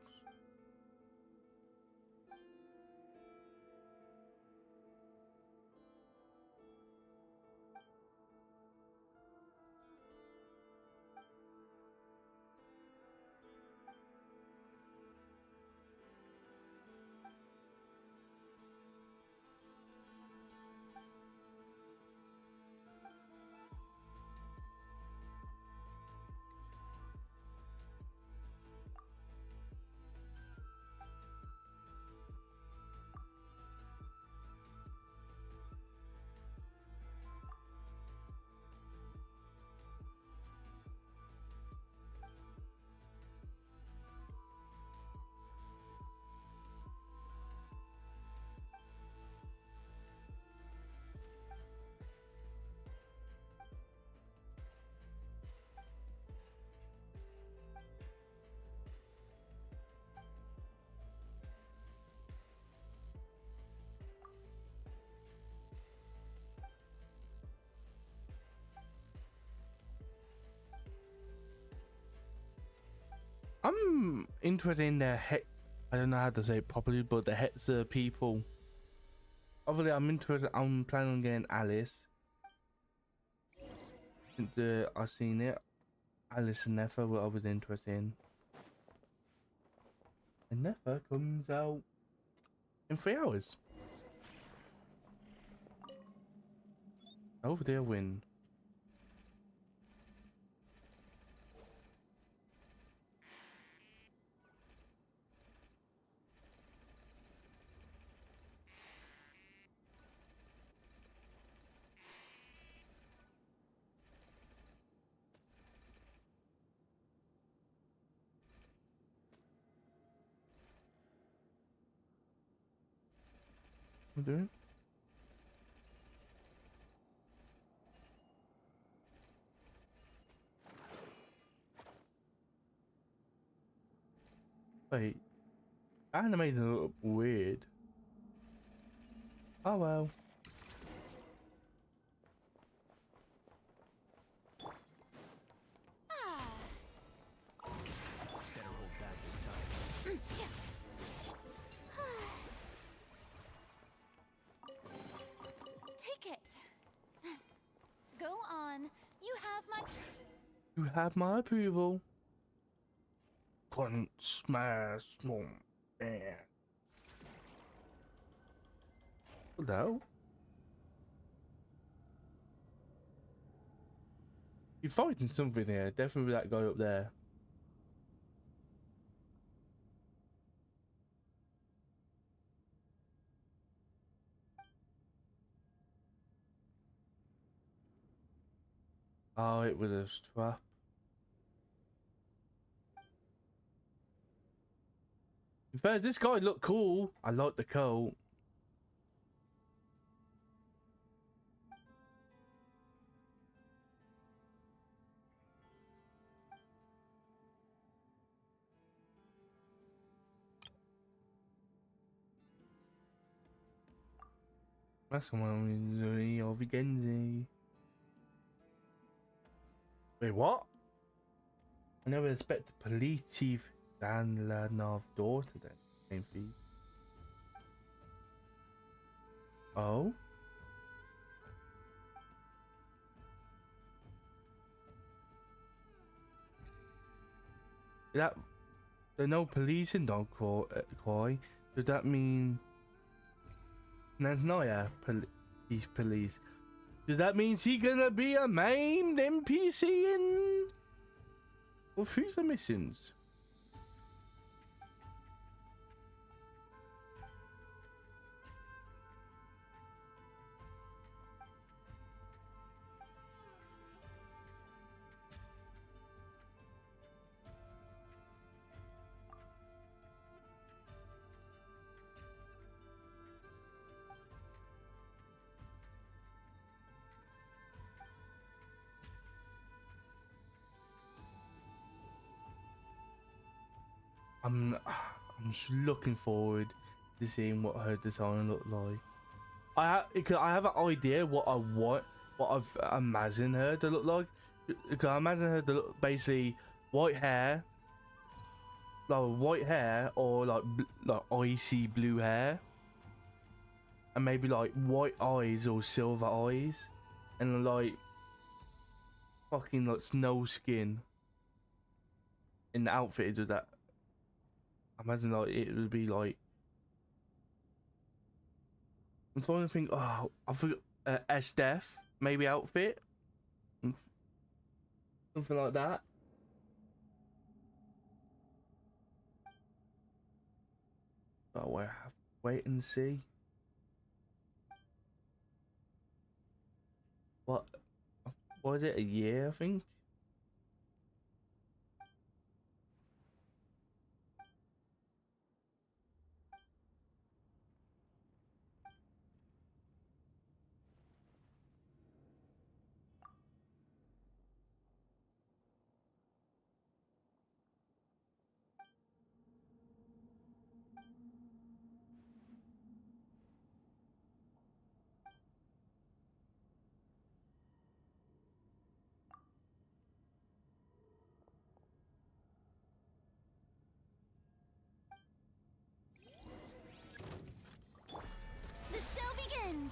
Speaker 2: I'm interested in the I don't know how to say it properly, but the Hetzer people. Obviously, I'm interested. I'm planning on getting Alice. Since I've seen it, Alice and Nefer were I was interested in. And Nefer comes out in 3 hours. Over there, win. What doing? Wait, animated a little weird. Oh well.
Speaker 3: Better hold back this time.
Speaker 5: Take it. Go on. You have my.
Speaker 2: You have my approval. Couldn't smash no man. Hello? You're fighting something here. Definitely that guy up there. Oh, it was a strap. In fact, this guy looked cool. I like the coat. That's the one with the Genji. Wait, what? I never expected police chief Dan Ladnov's daughter then. Same feed. Oh. That there's no police in Nodkrai. Does that mean there's not a police? Does that mean she gonna be a main NPC in or who's the missions? I'm just looking forward to seeing what her design look like. I have an idea what I want, what I've imagined her to look like. Because I imagine her to look basically white hair, or like icy blue hair, and maybe like white eyes or silver eyes, and like fucking like snow skin. In the outfit of that. I imagine like it would be like. I'm trying to think. Oh, I forgot. Estef maybe outfit. Something like that. Oh, we'll have to wait and see. What was it? A year, I think.
Speaker 1: The show begins!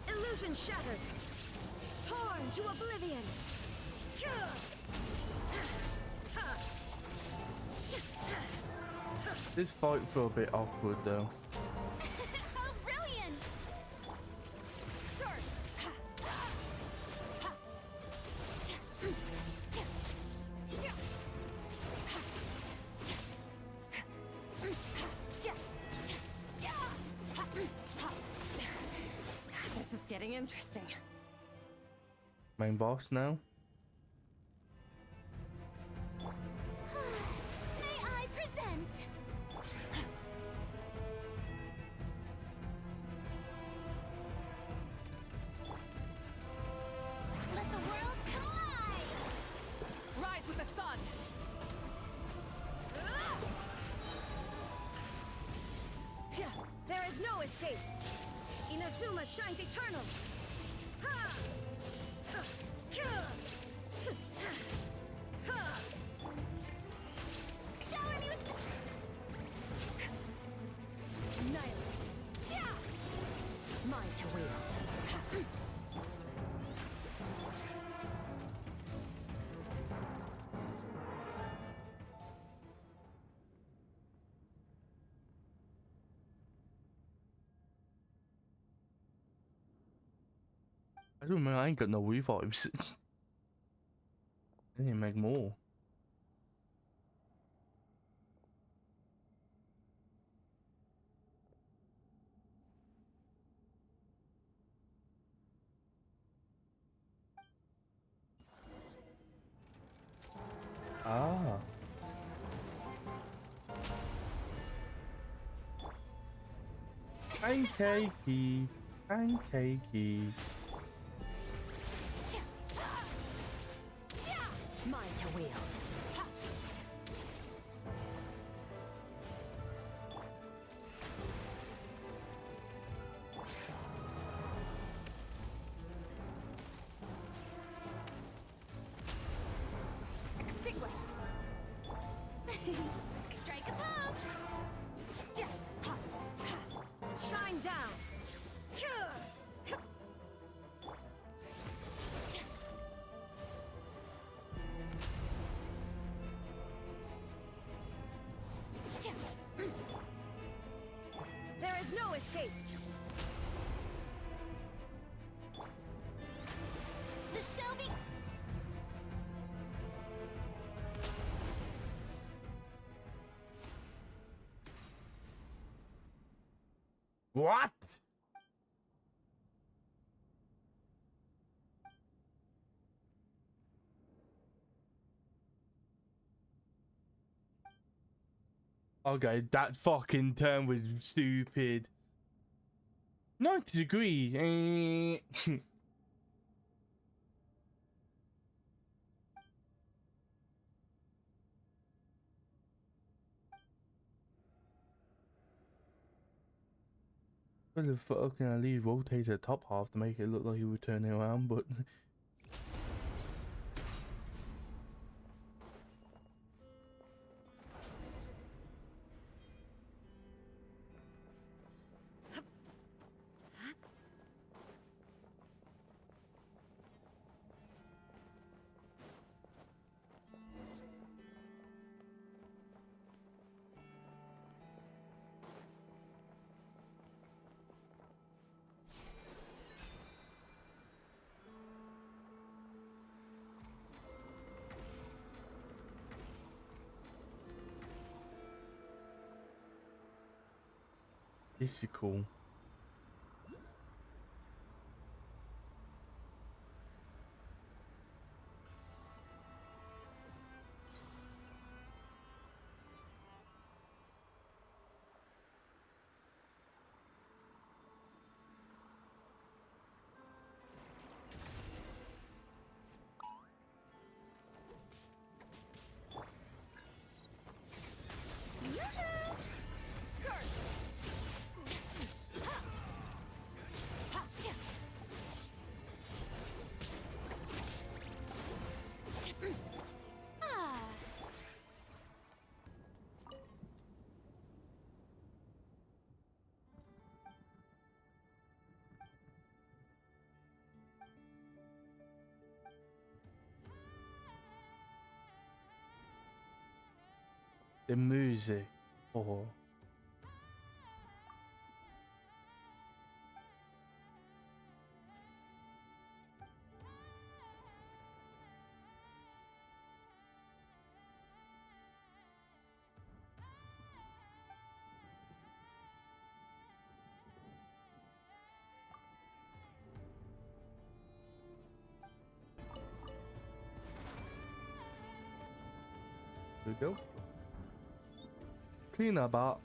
Speaker 1: Illusion shattered! Torn to oblivion!
Speaker 2: This fight felt a bit awkward though.
Speaker 1: Oh, brilliant!
Speaker 7: This is getting interesting.
Speaker 2: Main boss now.
Speaker 1: May I present? Let the world collide!
Speaker 5: Rise with the sun!
Speaker 1: There is no escape! Inazuma shines eternal! Shower me with...
Speaker 7: Annihilate. Mine to wield.
Speaker 2: I don't know. I ain't got no Wii vibes. I need to make more. Ah. Pancakey. Pancakey.
Speaker 7: Mine to wield. is no escape.
Speaker 1: The shall be.
Speaker 2: What? Okay, that fucking turn was stupid. 90 degree. Where the fuck can I leave rotate the top half to make it look like he was turning around, but this is cool. The music. Oh. There we go. Clean up art.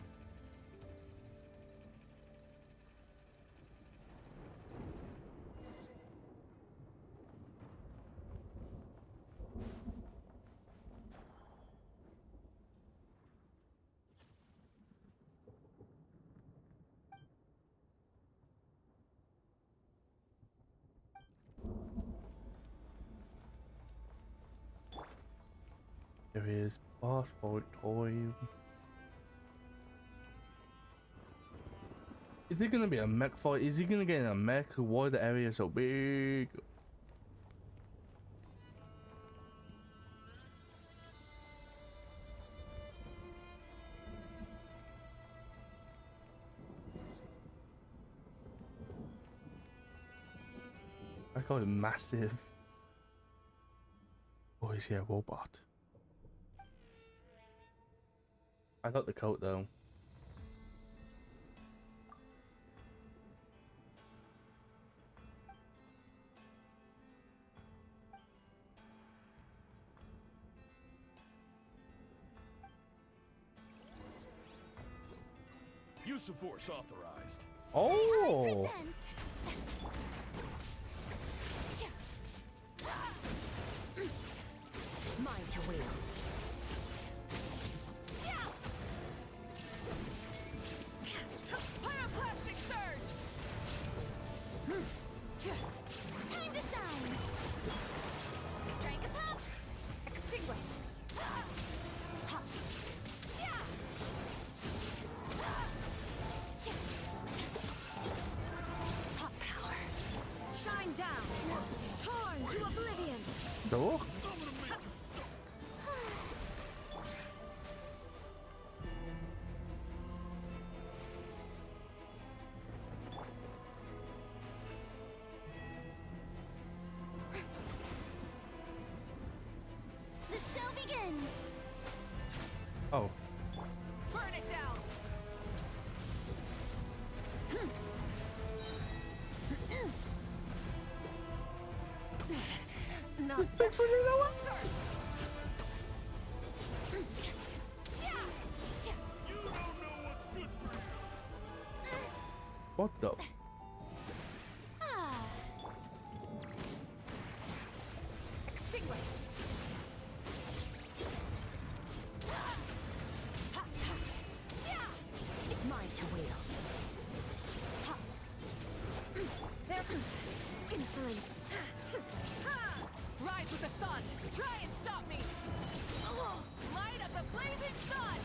Speaker 2: There is boss fight time. Is it gonna be a mech fight? Is he gonna get in a mech? Why the area so big? I call it massive. Or is he a robot? I got the coat though.
Speaker 8: Use of force authorized.
Speaker 2: Oh!
Speaker 7: Mine to wield.
Speaker 5: Pyroclastic surge!
Speaker 1: Time to shine. Strike a pop.
Speaker 7: Extinguished. Hot power. Shine down. Torn to oblivion.
Speaker 2: Door? Oh.
Speaker 7: Burn it down. Not
Speaker 2: Thanks for doing that one.
Speaker 8: You don't know what's good for you.
Speaker 2: What the?
Speaker 7: extinguished. Mine to wield. Insolent. Rise with the sun. Try and stop me. Light of the blazing sun.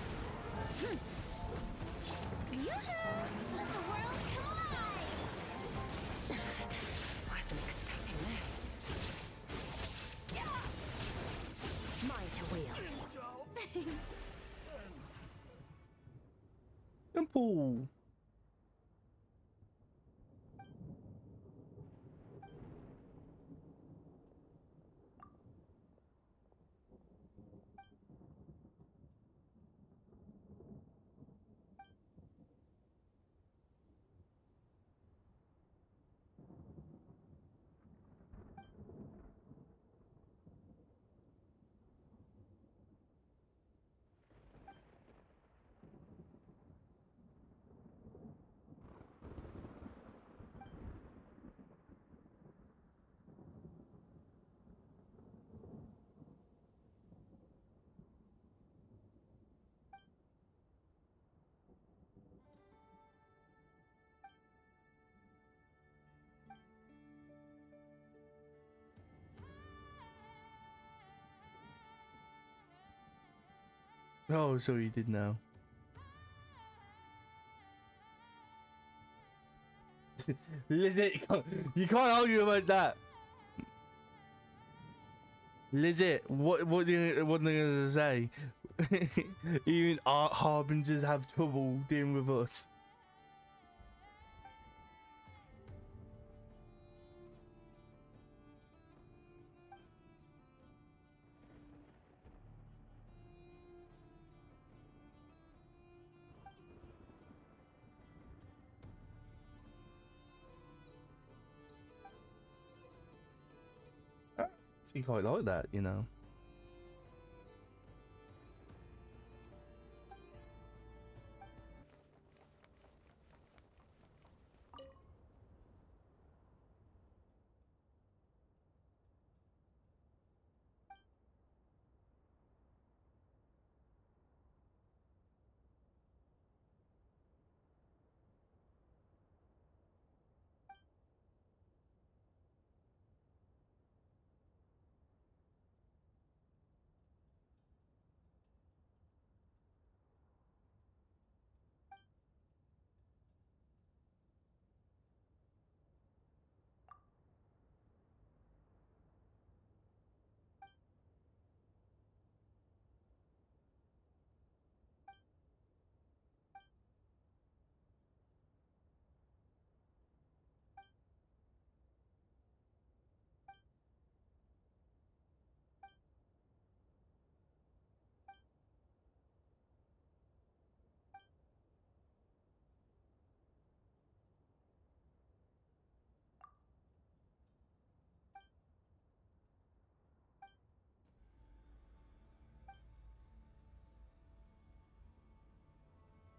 Speaker 1: Yoo-hoo! Let the world come alive!
Speaker 7: Wasn't expecting this. Mine to wield.
Speaker 2: Simple. Oh, so you did now. Lizzie, you can't argue about that. Lizzie, what are they gonna say? Even art harbingers have trouble dealing with us. You quite like that, you know.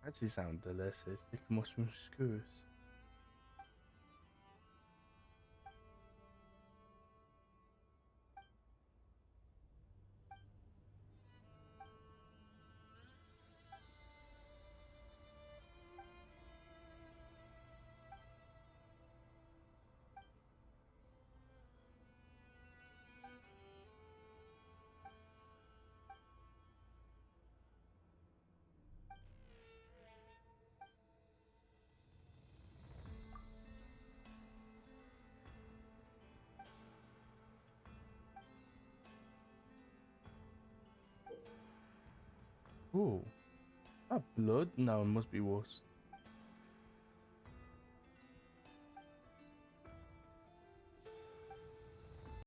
Speaker 2: Actually sound delicious. Like mushroom skewers. Ooh. That blood? No, it must be worse.